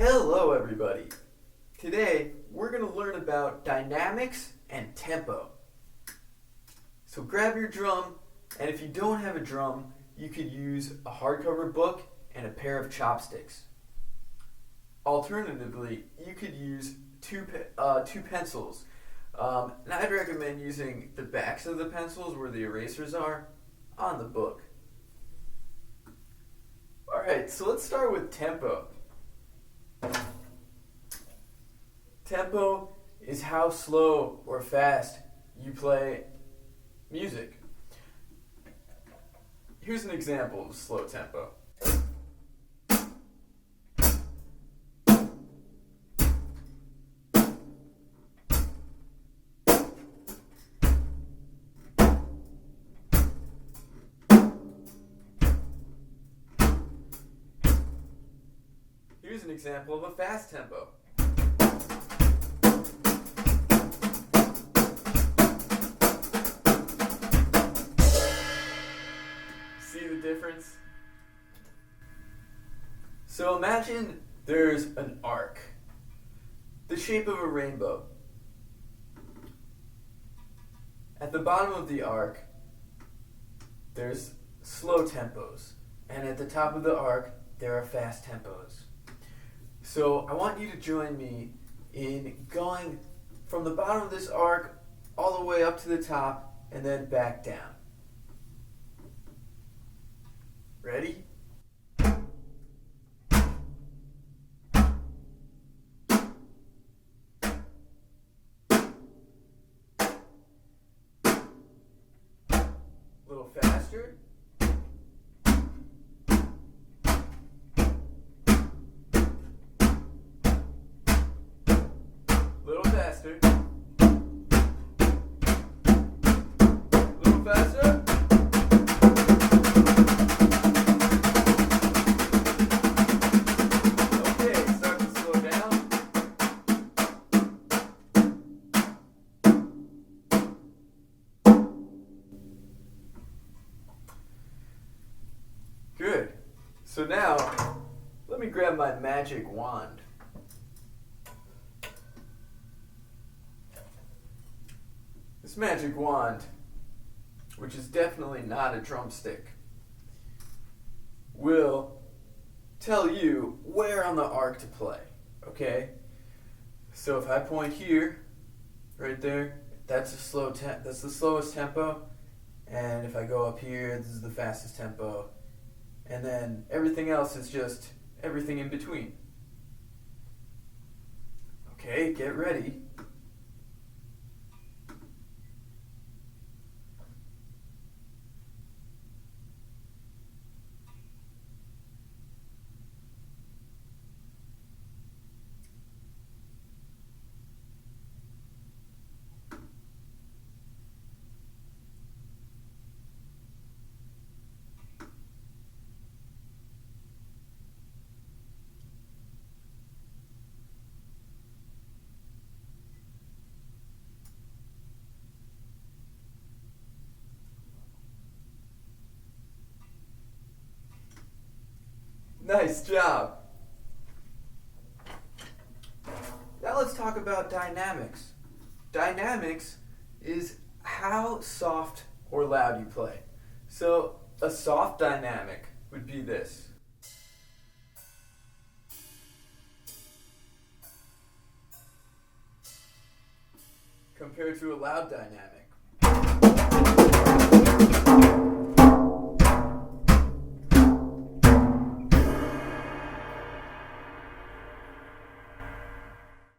Hello, everybody. Today, we're going to learn about dynamics and tempo. So grab your drum, and if you don't have a drum, you could use a hardcover book and a pair of chopsticks. Alternatively, you could use two pencils. And I'd recommend using the backs of the pencils where the erasers are on the book. Alright, so let's start with tempo. Tempo is how slow or fast you play music. Here's an example of slow tempo. Here's an example of a fast tempo. See the difference? So imagine there's an arc, the shape of a rainbow. At the bottom of the arc, there's slow tempos, and at the top of the arc, there are fast tempos. So I want you to join me in going from the bottom of this arc all the way up to the top and then back down. Ready? A little faster. Little faster. Little faster. Okay, start to slow down. Good. So now, let me grab my magic wand. This magic wand, which is definitely not a drumstick, will tell you where on the arc to play, okay? So if I point here, right there, that's that's the slowest tempo, and if I go up here, this is the fastest tempo, and then everything else is just everything in between. Okay, get ready. Nice job. Now let's talk about dynamics. Dynamics is how soft or loud you play. So a soft dynamic would be this. Compared to a loud dynamic.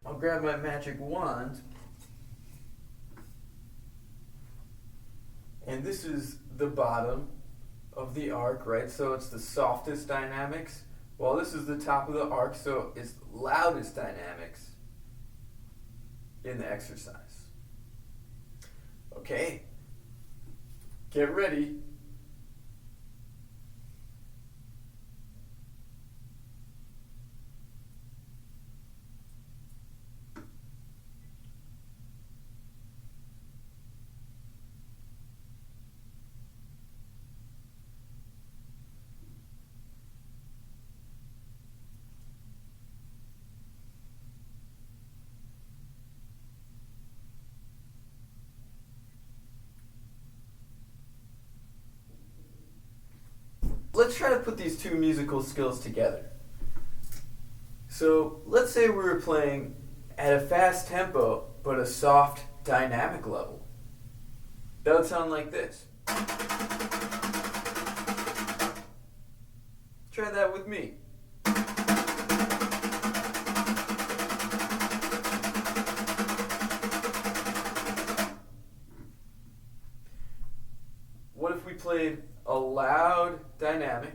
I'll grab my magic wand, and this is the bottom of the arc, right? So it's the softest dynamics, while this is the top of the arc, so it's loudest dynamics in the exercise. Okay, get ready. let's try to put these two musical skills together. So let's say we were playing at a fast tempo, but a soft, dynamic level. That would sound like this. Try that with me. What if we played a loud dynamic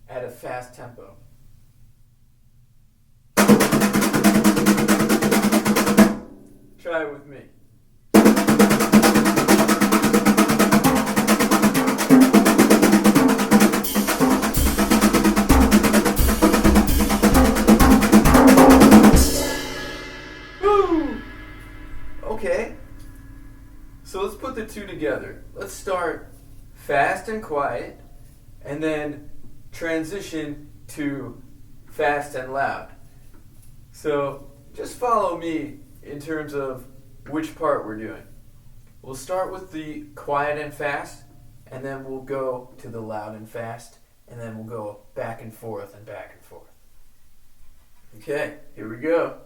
at a fast tempo? Try it with me. Woo! Okay. So let's put the two together. Let's start fast and quiet, and then transition to fast and loud. So just follow me in terms of which part we're doing. We'll start with the quiet and fast, and then we'll go to the loud and fast, and then we'll go back and forth and back and forth. Okay, here we go.